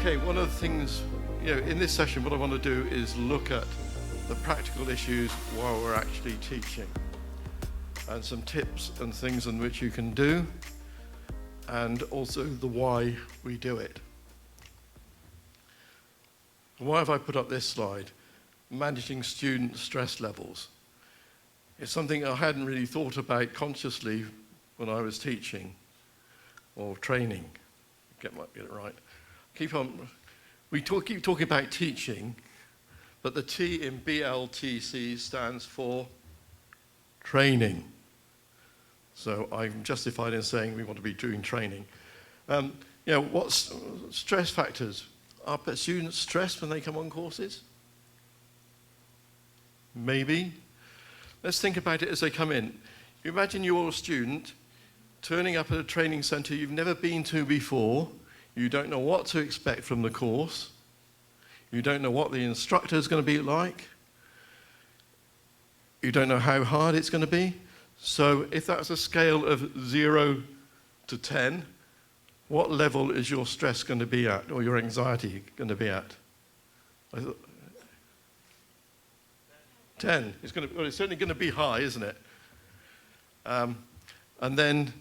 Okay, one of the things, in this session, what I want to do is look at the practical issues while we're actually teaching, and some tips and things in which you can do, and also the why we do it. Why have I put up this slide? Managing student stress levels. It's something I hadn't really thought about consciously when I was teaching or training. Get it right. We keep talking about teaching, but the T in BLTC stands for training. So I'm justified in saying we want to be doing training. What's stress factors? Are students stressed when they come on courses? Maybe. Let's think about it as they come in. You imagine you're a student turning up at a training centre you've never been to before. You don't know what to expect from the course. You don't know what the instructor is going to be like. You don't know how hard it's going to be. So if that's a scale of 0 to 10, what level is your stress going to be at, or your anxiety going to be at? 10. It's certainly going to be high, isn't it? And then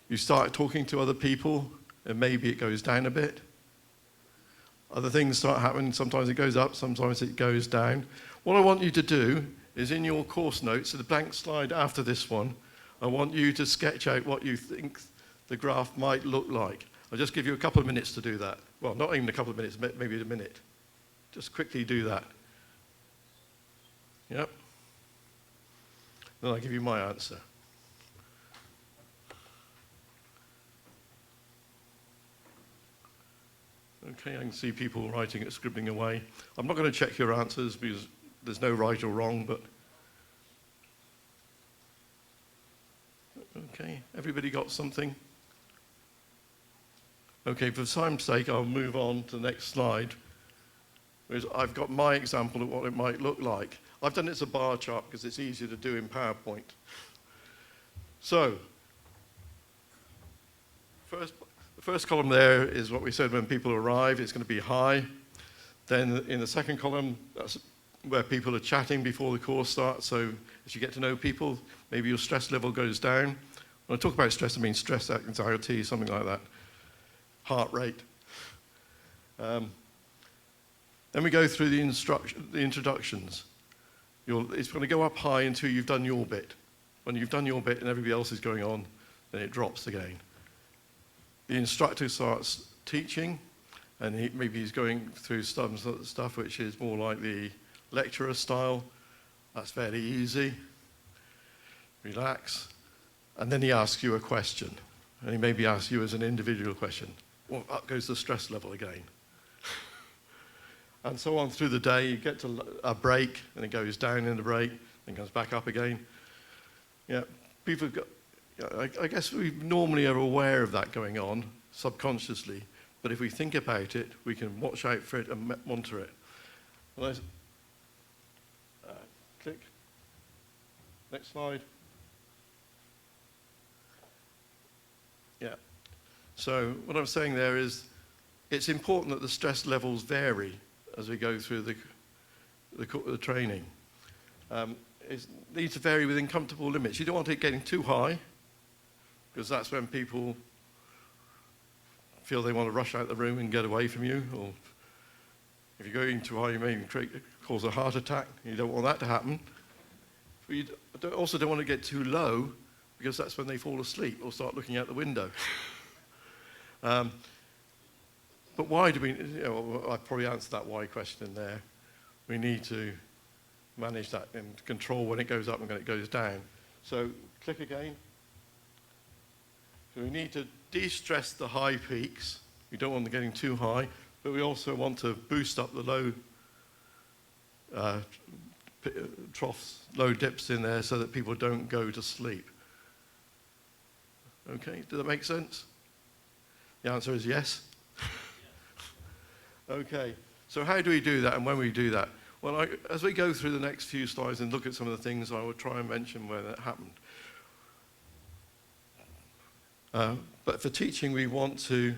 you start talking to other people, and maybe it goes down a bit. Other things start happening. Sometimes it goes up, sometimes it goes down. What I want you to do is, in your course notes, so the blank slide after this one, I want you to sketch out what you think the graph might look like. I'll just give you a couple of minutes to do that. Well, not even a couple of minutes, maybe a minute. Just quickly do that. Yep. Then I'll give you my answer. Okay, I can see people writing it, scribbling away. I'm not going to check your answers because there's no right or wrong, but... Okay, everybody got something? Okay, for time's sake, I'll move on to the next slide. I've got my example of what it might look like. I've done it as a bar chart because it's easier to do in PowerPoint. So, the first column there is what we said when people arrive. It's going to be high. Then in the second column, that's where people are chatting before the course starts. So as you get to know people, maybe your stress level goes down. When I talk about stress, I mean stress, anxiety, something like that. Heart rate. Then we go through the introductions. It's going to go up high until you've done your bit. When you've done your bit and everybody else is going on, then it drops again. The instructor starts teaching, and maybe he's going through some stuff which is more like the lecturer style. That's fairly easy. Relax. And then he asks you a question. And he maybe asks you as an individual question. Well, up goes the stress level again. And so on through the day. You get to a break, and it goes down in the break, and comes back up again. Yeah, people got... I guess we normally are aware of that going on subconsciously, but if we think about it, we can watch out for it and monitor it. Click. Next slide. Yeah. So what I'm saying there is it's important that the stress levels vary as we go through the training. It needs to vary within comfortable limits. You don't want it getting too high, because that's when people feel they want to rush out the room and get away from you. Or if you're going too high, you may cause a heart attack. You don't want that to happen. But you also don't want to get too low, because that's when they fall asleep or start looking out the window. But why do we, I probably answered that why question there. We need to manage that and control when it goes up and when it goes down. So click again. So we need to de-stress the high peaks. We don't want them getting too high, but we also want to boost up the low troughs, low dips in there so that people don't go to sleep. Okay, does that make sense? The answer is yes. Okay, so how do we do that, and when we do that? Well, as we go through the next few slides and look at some of the things, I will try and mention where that happened. But for teaching, we want to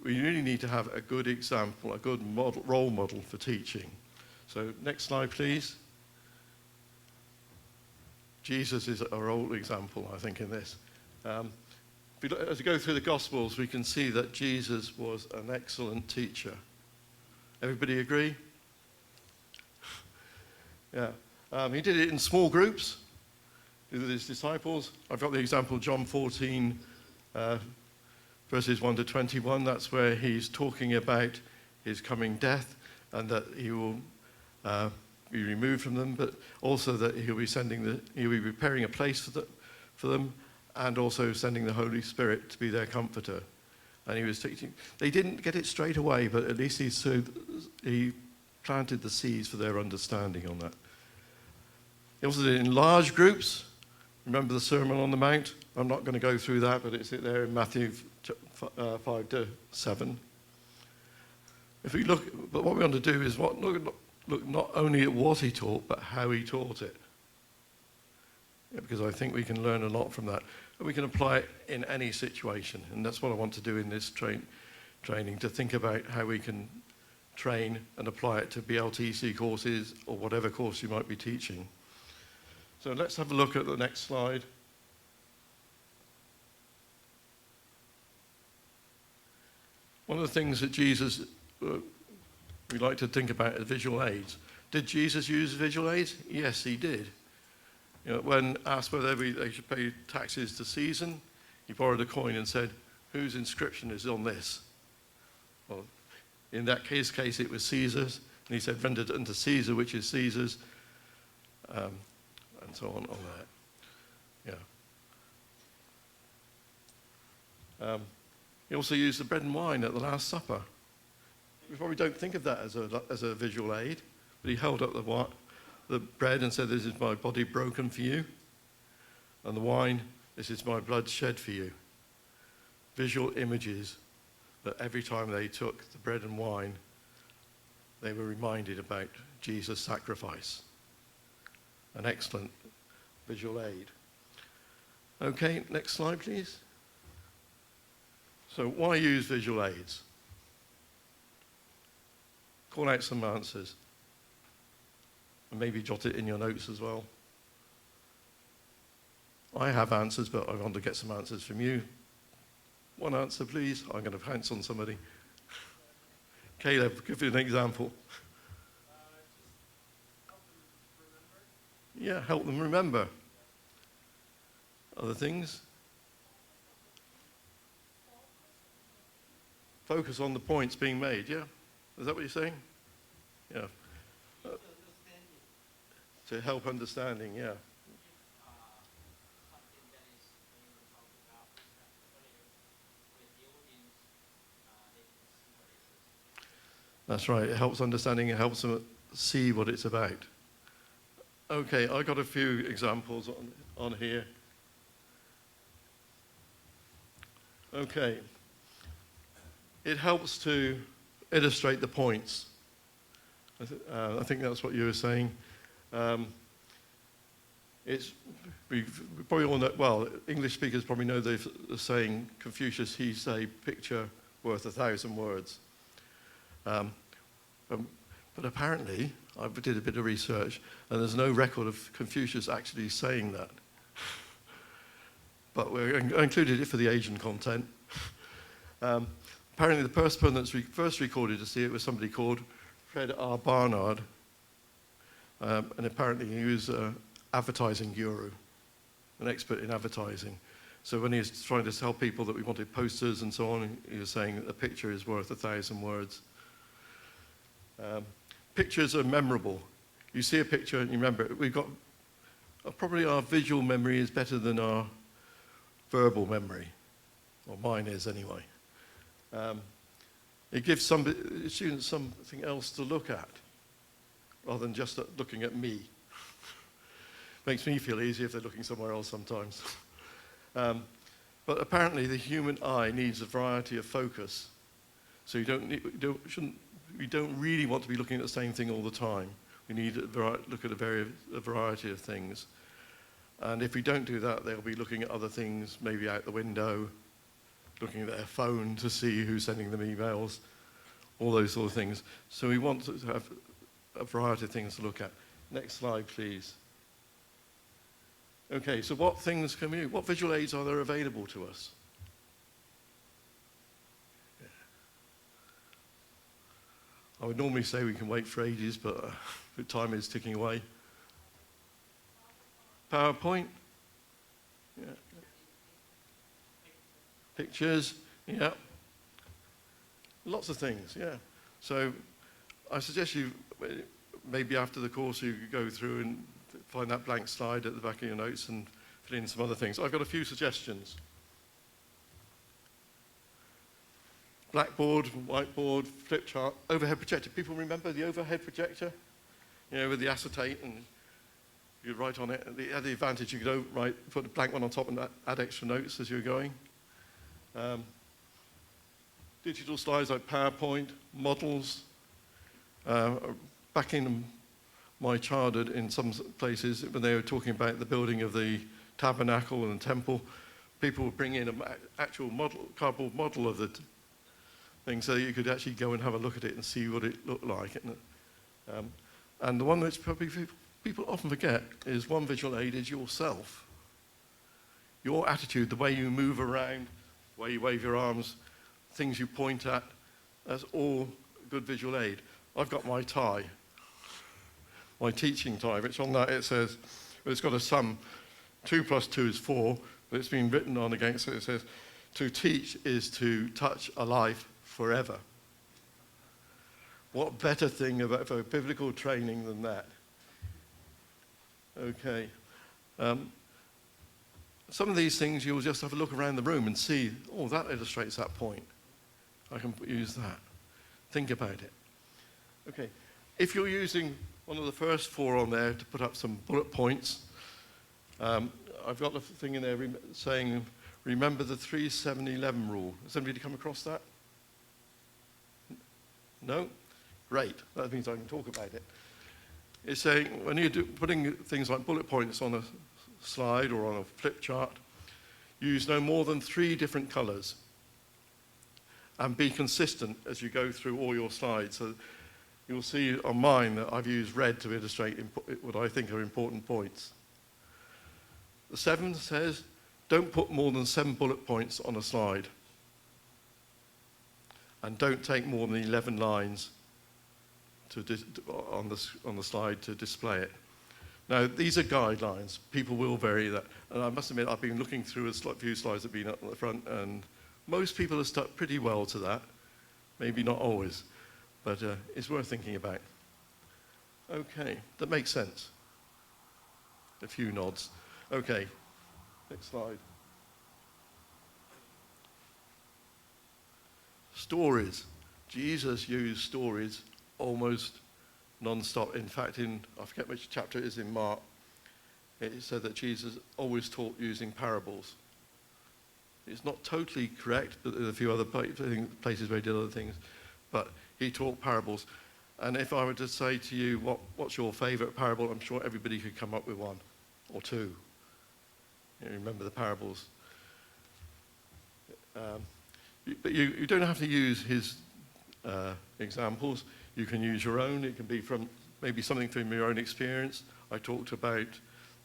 we really need to have a good example, a good role model for teaching. So next slide, please. Jesus is our old example, I think, in this. As we go through the Gospels, we can see that Jesus was an excellent teacher. Everybody agree? Yeah. He did it in small groups with his disciples. I've got the example of John 14, verses 1 to 21. That's where he's talking about his coming death and that he will be removed from them, but also that he'll be preparing a place for them, and also sending the Holy Spirit to be their comforter. And he was teaching. They didn't get it straight away, but at least he planted the seeds for their understanding on that. He also did it in large groups. Remember the Sermon on the Mount? I'm not going to go through that, but it's there in Matthew 5 to 7. If we look, but what we want to do is look not only at what he taught, but how he taught it. Yeah, because I think we can learn a lot from that. And we can apply it in any situation. And that's what I want to do in this training, to think about how we can train and apply it to BLTC courses or whatever course you might be teaching. So let's have a look at the next slide. One of the things that Jesus, we like to think about are visual aids. Did Jesus use visual aids? Yes, he did. You know, when asked whether they should pay taxes to Caesar, he borrowed a coin and said, whose inscription is on this? Well, in that case it was Caesar's, and he said, render it unto Caesar, which is Caesar's, and so on that. Yeah. He also used the bread and wine at the Last Supper. We probably don't think of that as a visual aid, but he held up the bread and said, this is my body broken for you, and the wine, this is my blood shed for you. Visual images that every time they took the bread and wine, they were reminded about Jesus' sacrifice. An excellent visual aid. Okay, next slide, please. So why use visual aids? Call out some answers. And maybe jot it in your notes as well. I have answers, but I want to get some answers from you. One answer, please. I'm going to pounce on somebody. Caleb, give me an example. Yeah, help them remember. Other things? Focus on the points being made, yeah? Is that what you're saying? Yeah. To help understanding, yeah. That's right, it helps understanding, it helps them see what it's about. Okay, I got a few examples on here. Okay. It helps to illustrate the points. I think that's what you were saying. We probably all know, well, English speakers probably know the saying, Confucius, he say, picture worth 1,000 words. But apparently, I did a bit of research, and there's no record of Confucius actually saying that. But I included it for the Asian content. Apparently, the person that's first recorded to see it was somebody called Fred R. Barnard, and apparently he was an advertising guru, an expert in advertising. So when he was trying to tell people that we wanted posters and so on, he was saying that a picture is worth 1,000 words. Pictures are memorable. You see a picture and you remember it. We've got, probably our visual memory is better than our verbal memory, or mine is anyway. It gives students something else to look at, rather than just looking at me. Makes me feel easier if they're looking somewhere else sometimes. But apparently the human eye needs a variety of focus. So we don't really want to be looking at the same thing all the time. We need to look at a variety of things. And if we don't do that, they'll be looking at other things, maybe out the window, looking at their phone to see who's sending them emails, all those sort of things. So we want to have a variety of things to look at. Next slide, please. Okay, so what things can we do? What visual aids are there available to us? Yeah. I would normally say we can wait for ages, but the time is ticking away. PowerPoint? Yeah. Pictures? Yeah. Lots of things, yeah. So I suggest you, maybe after the course, you go through and find that blank slide at the back of your notes and fill in some other things. I've got a few suggestions. Blackboard, whiteboard, flip chart, overhead projector. People remember the overhead projector? You know, with the acetate, and you write on it. The advantage, you could put a blank one on top and add extra notes as you're going. Digital slides like PowerPoint, models. Back in my childhood, in some places, when they were talking about the building of the tabernacle and the temple, people would bring in an actual model, cardboard model of the thing, so that you could actually go and have a look at it and see what it looked like. And the one which probably people often forget is one visual aid is yourself. Your attitude, the way you move around, the way you wave your arms, things you point at, that's all good visual aid. I've got my tie, my teaching tie, which on that it says, it's got a sum, 2 + 2 is 4, but it's been written on against it. It says, to teach is to touch a life forever. What better thing for biblical training than that? Okay. Some of these things you'll just have a look around the room and see, oh, that illustrates that point. I can use that. Think about it. Okay. If you're using one of the first 4 on there to put up some bullet points, I've got a thing in there saying, remember the 3-7-11 rule. Has anybody come across that? No? Great. That means I can talk about it. It's saying when you're putting things like bullet points on a slide or on a flip chart, use no more than 3 different colors and be consistent as you go through all your slides. So you'll see on mine that I've used red to illustrate what I think are important points. The 7 says, don't put more than 7 bullet points on a slide. And don't take more than 11 lines on the slide to display it. Now, these are guidelines. People will vary that. And I must admit, I've been looking through a few slides that have been up at the front, and most people have stuck pretty well to that. Maybe not always, but it's worth thinking about. Okay, that makes sense. A few nods. Okay, next slide. Stories. Jesus used stories almost non-stop. In fact, I forget which chapter it is in Mark, it said that Jesus always taught using parables. It's not totally correct, but there's a few other places where he did other things, but he taught parables. And if I were to say to you, what's your favorite parable, I'm sure everybody could come up with 1 or 2. You remember the parables. But you don't have to use his examples. You can use your own. It can be from maybe something from your own experience. I talked about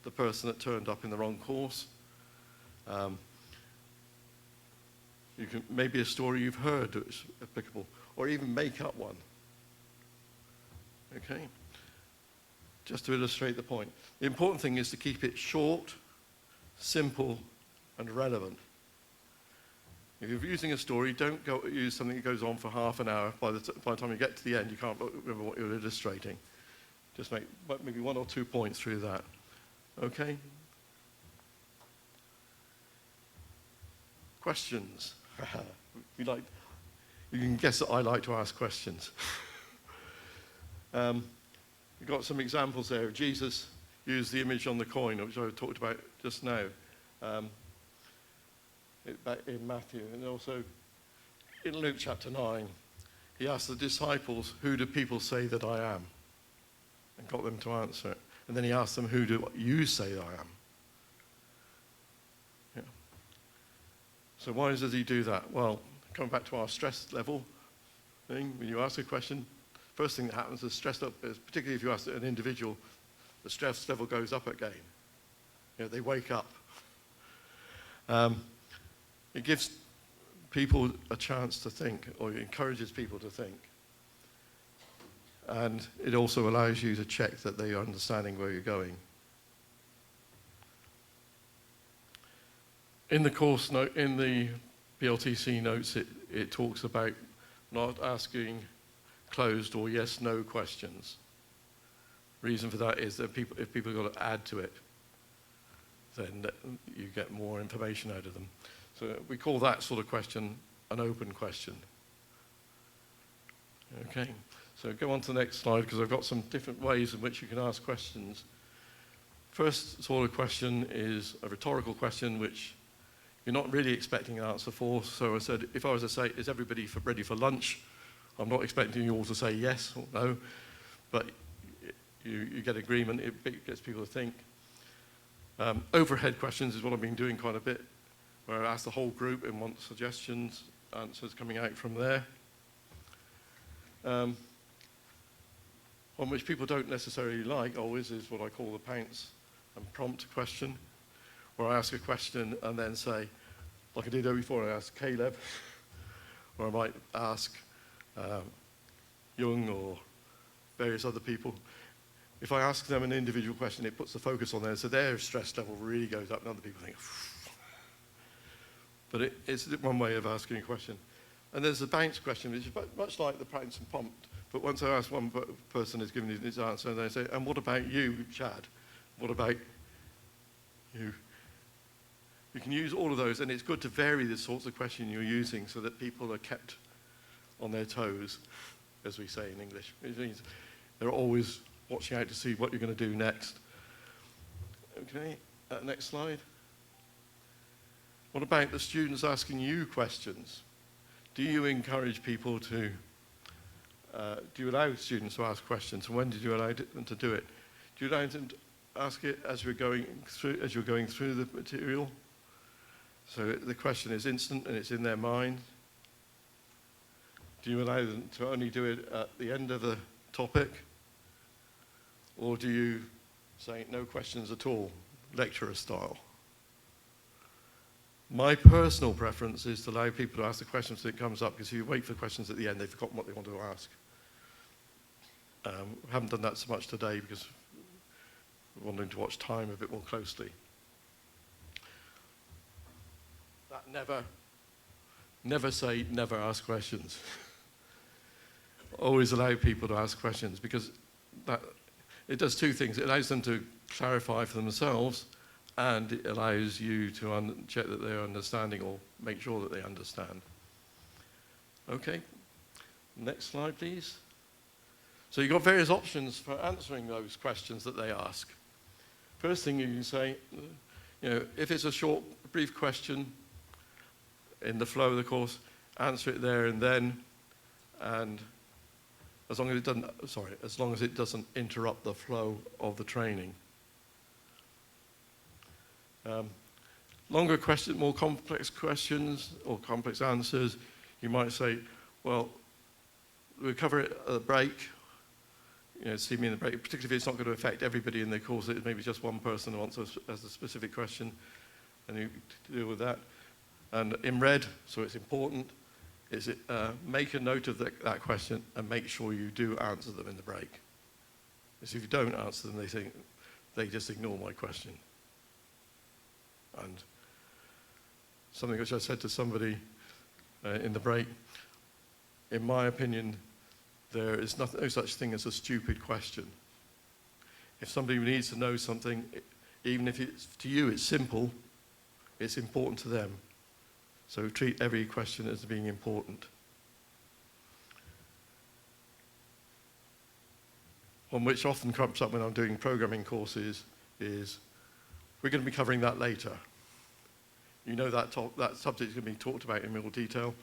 the person that turned up in the wrong course. You can maybe a story you've heard that's applicable, or even make up one. Okay? Just to illustrate the point. The important thing is to keep it short, simple, and relevant. If you're using a story, don't use something that goes on for half an hour. By the time you get to the end, you can't remember what you're illustrating. Just make maybe 1 or 2 points through that. Okay? Questions? You can guess that I like to ask questions. We've got some examples there. Jesus used the image on the coin, which I talked about just now. Back in Matthew, and also in Luke chapter 9, he asked the disciples, who do people say that I am? And got them to answer it. And then he asked them, who do you say that I am? So why does he do that? Well, coming back to our stress level thing, when you ask a question, first thing that happens is stress up, particularly if you ask an individual, the stress level goes up again. You know, they wake up. It gives people a chance to think, or it encourages people to think. And it also allows you to check that they are understanding where you're going. In the course note, in the BLTC notes, it talks about not asking closed or yes/no questions. Reason for that is that if people have got to add to it, then you get more information out of them. So we call that sort of question an open question. Okay, so go on to the next slide, because I've got some different ways in which you can ask questions. First sort of question is a rhetorical question, which you're not really expecting an answer for. So I said, if I was to say, is everybody ready for lunch? I'm not expecting you all to say yes or no, but you get agreement, it gets people to think. Overhead questions is what I've been doing quite a bit, where I ask the whole group and want suggestions, answers coming out from there. On which people don't necessarily like always is what I call the pounce and prompt question, where I ask a question and then say, like I did before, I asked Caleb, or I might ask Jeong or various other people. If I ask them an individual question, it puts the focus on there, so their stress level really goes up, and other people think, phew. But it's one way of asking a question. And there's a bounce question, which is much like the pounce and prompt, but once I ask one person has given his answer, and they say, and what about you, Chad? What about you? You can use all of those, and it's good to vary the sorts of question you're using so that people are kept on their toes, as we say in English. It means they're always watching out to see what you're going to do next. Okay, next slide. What about the students asking you questions? Do you encourage people to, do you allow students to ask questions? And when did you allow them to do it? Do you allow them to ask it as you're going through the material? So the question is instant and it's in their mind. Do you allow them to only do it at the end of the topic? Or do you say no questions at all, lecturer style? My personal preference is to allow people to ask the questions as it comes up, because if you wait for questions at the end, they've forgotten what they want to ask. I haven't done that so much today because we're wanting to watch time a bit more closely. That never say never ask questions. Always allow people to ask questions, because it does two things. It allows them to clarify for themselves, and it allows you to check that they're understanding or make sure that they understand. Okay, next slide, please. So you've got various options for answering those questions that they ask. First thing you can say, if it's a short, brief question in the flow of the course, answer it there and then, and as long as it doesn't interrupt the flow of the training. Longer questions, more complex questions or complex answers, you might say, well, we'll cover it at a break. See me in the break, particularly if it's not going to affect everybody in the course. It maybe just one person who has a specific question, and you deal with that. And in red, so it's important, is make a note of that question and make sure you do answer them in the break. Because if you don't answer them, they think they just ignore my question. And something which I said to somebody in the break, in my opinion, there is no such thing as a stupid question. If somebody needs to know something, even if to you it's simple, it's important to them. So treat every question as being important. One which often crops up when I'm doing programming courses is, we're going to be covering that later. You know that subject is going to be talked about in more detail,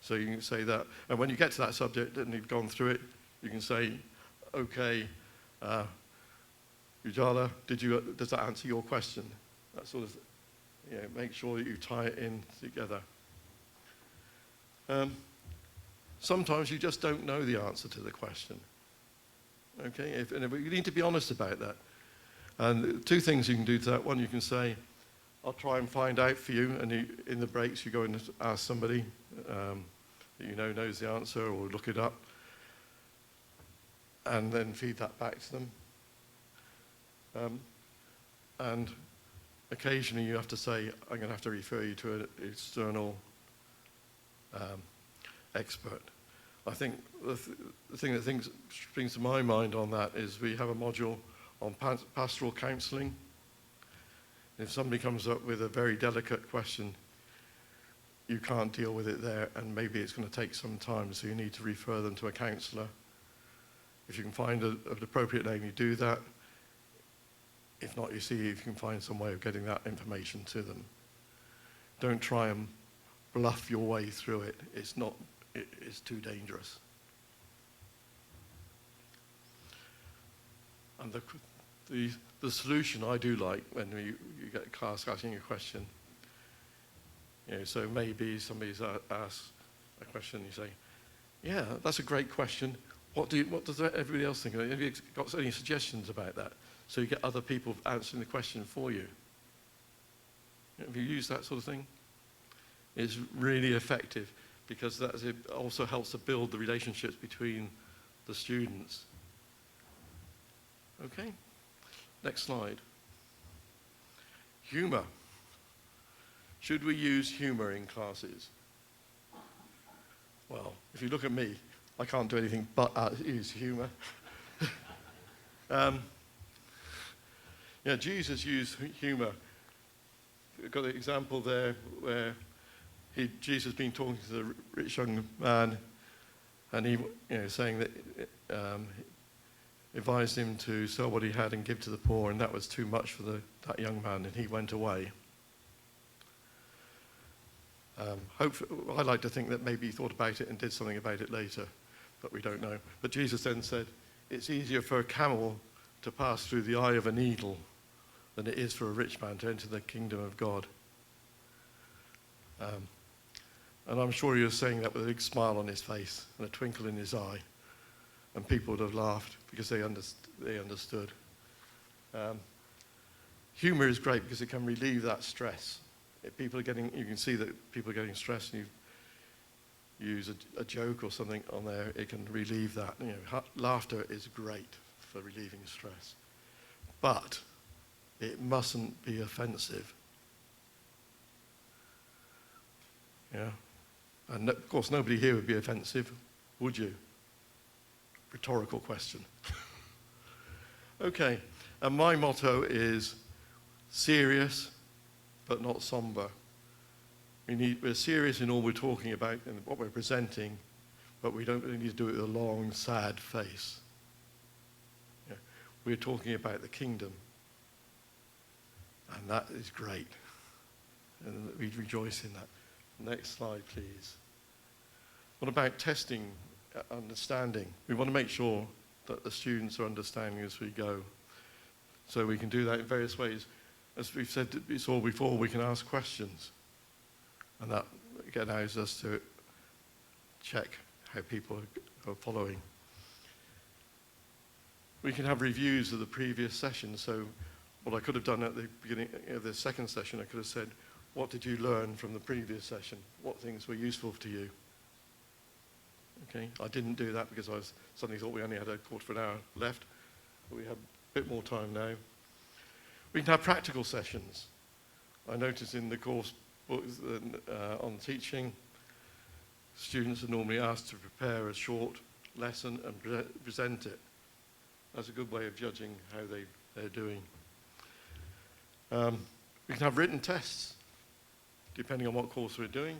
so you can say that. And when you get to that subject and you've gone through it, you can say, okay, Ujala, does that answer your question? That sort of, make sure that you tie it in together. Sometimes you just don't know the answer to the question. Okay, you need to be honest about that. And two things you can do to that. One, you can say, I'll try and find out for you, and in the breaks you go and ask somebody that you know knows the answer, or look it up, and then feed that back to them. And occasionally you have to say, I'm going to have to refer you to an external expert. I think the thing that springs to my mind on that is we have a module on pastoral counselling. If somebody comes up with a very delicate question, you can't deal with it there, and maybe it's going to take some time, so you need to refer them to a counsellor. If you can find an appropriate name, you do that. If not, you see if you can find some way of getting that information to them. Don't try and bluff your way through it. It's too dangerous. And the solution I do like when you get a class asking a question, so maybe somebody's asked a question, you say, yeah, that's a great question. What does everybody else think? Have you got any suggestions about that? So you get other people answering the question for you. Have you used that sort of thing? It's really effective, because it also helps to build the relationships between the students. Okay, next slide. Humour. Should we use humour in classes? Well, if you look at me, I can't do anything but use humour. Jesus used humour. We've got an example there where Jesus has been talking to the rich young man, and he, saying that advised him to sell what he had and give to the poor, and that was too much for that young man, and he went away. I like to think that maybe he thought about it and did something about it later, but we don't know. But Jesus then said, it's easier for a camel to pass through the eye of a needle than it is for a rich man to enter the kingdom of God. And I'm sure he was saying that with a big smile on his face and a twinkle in his eye, and people would have laughed because they understood. Humour is great because it can relieve that stress. If you can see that people are getting stressed, and you use a joke or something on there, it can relieve that. Laughter is great for relieving stress, but it mustn't be offensive. Yeah, and of course nobody here would be offensive, would you? Rhetorical question. Okay, and my motto is serious but not somber. We're serious in all we're talking about and what we're presenting, but we don't really need to do it with a long, sad face. Yeah. We're talking about the kingdom, and that is great, and we rejoice in that. Next slide, please. What about testing understanding? We want to make sure that the students are understanding as we go. So we can do that in various ways. As we've said before, we can ask questions. And that, again, allows us to check how people are following. We can have reviews of the previous session. So what I could have done at the beginning of the second session, I could have said, what did you learn from the previous session? What things were useful to you? Okay, I didn't do that because I suddenly thought we only had a quarter of an hour left, but we have a bit more time now. We can have practical sessions. I noticed in the course books on teaching, students are normally asked to prepare a short lesson and present it. That's a good way of judging how they're doing. We can have written tests, depending on what course we're doing.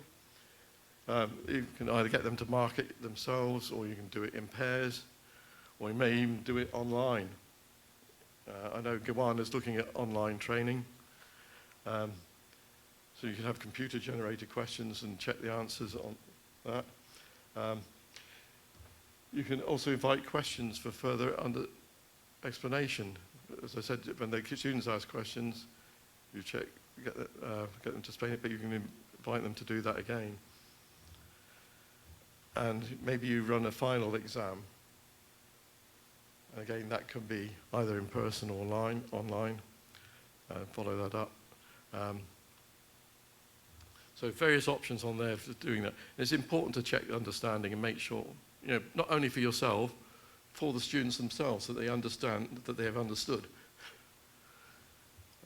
You can either get them to mark it themselves, or you can do it in pairs, or you may even do it online. I know Gihwan is looking at online training. So you can have computer-generated questions and check the answers on that. You can also invite questions for further explanation. As I said, when the students ask questions, you get them to explain it, but you can invite them to do that again. and maybe you run a final exam. And again, that can be either in person or online. Follow that up. So various options on there for doing that. It's important to check the understanding and make sure, not only for yourself, for the students themselves, that they understand, that they have understood.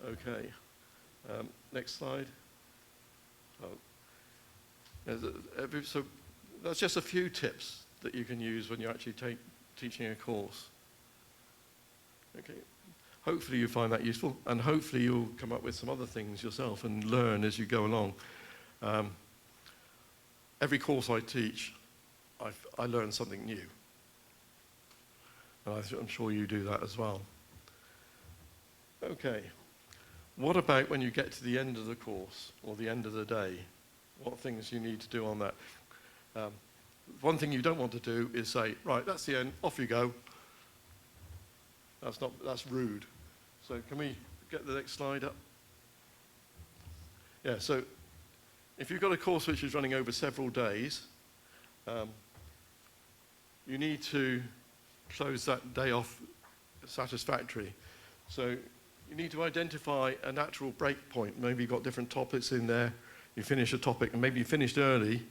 Okay, next slide. So that's just a few tips that you can use when you're actually teaching a course. Okay. Hopefully you find that useful, and hopefully you'll come up with some other things yourself and learn as you go along. Every course I teach, I learn something new. And I'm sure you do that as well. Okay. What about when you get to the end of the course or the end of the day? What things you need to do on that? One thing you don't want to do is say, right, that's the end, off you go. That's rude. So can we get the next slide up? Yeah, so if you've got a course which is running over several days, you need to close that day off satisfactory. So you need to identify a natural break point. Maybe you've got different topics in there. You finish a topic, and maybe you finished early,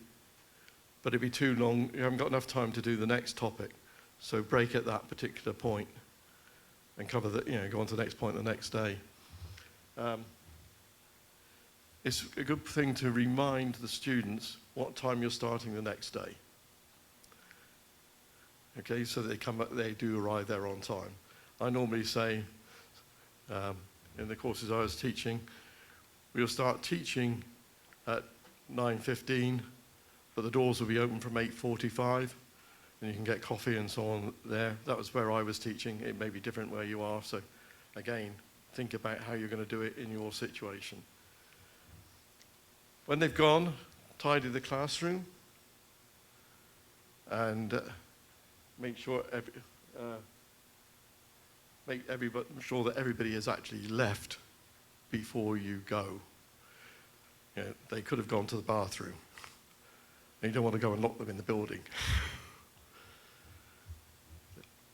but it'd be too long. You haven't got enough time to do the next topic. So break at that particular point and cover go on to the next point the next day. It's a good thing to remind the students what time you're starting the next day. Okay, so they do arrive there on time. I normally say, in the courses I was teaching, we'll start teaching at 9:15, but the doors will be open from 8:45, and you can get coffee and so on there. That was where I was teaching. It may be different where you are, so again, think about how you're going to do it in your situation. When they've gone, tidy the classroom, and make sure sure that everybody has actually left before you go. They could have gone to the bathroom, and you don't want to go and lock them in the building.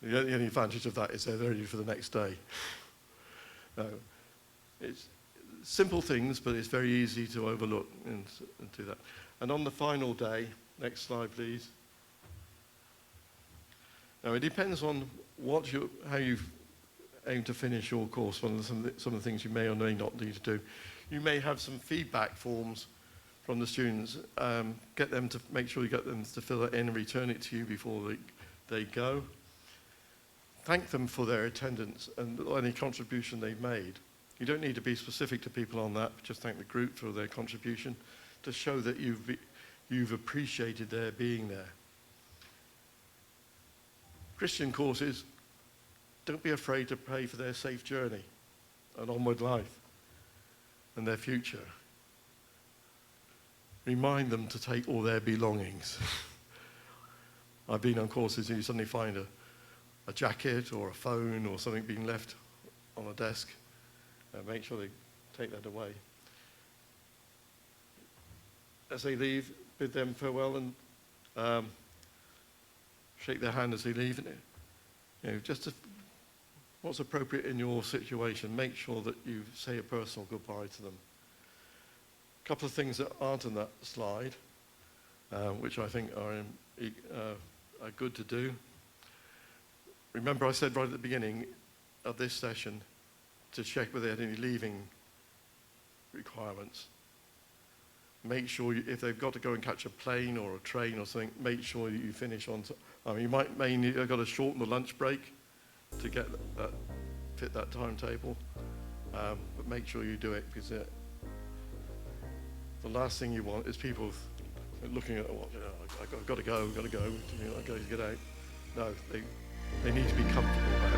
The only advantage of that is they're ready for the next day. It's simple things, but it's very easy to overlook and do that. And on the final day, next slide, please. Now, it depends on how you aim to finish your course. Some of the things you may or may not need to do. You may have some feedback forms from the students. Get them to make sure you get them to fill it in and return it to you before they go. Thank them for their attendance and any contribution they've made. You don't need to be specific to people on that, but just thank the group for their contribution to show that you've appreciated their being there. Christian courses, don't be afraid to pray for their safe journey and onward life and their future. Remind them to take all their belongings. I've been on courses and you suddenly find a jacket or a phone or something being left on a desk. Make sure they take that away. As they leave, bid them farewell and shake their hand as they leave. What's appropriate in your situation. Make sure that you say a personal goodbye to them. A couple of things that aren't on that slide, which I think are good to do. Remember I said right at the beginning of this session to check whether they had any leaving requirements. Make sure if they've got to go and catch a plane or a train or something, make sure you finish on time. You may need to shorten the lunch break to fit that timetable, but make sure you do it, because the last thing you want is people looking at I've got to go, I've got to get out. No, they need to be comfortable about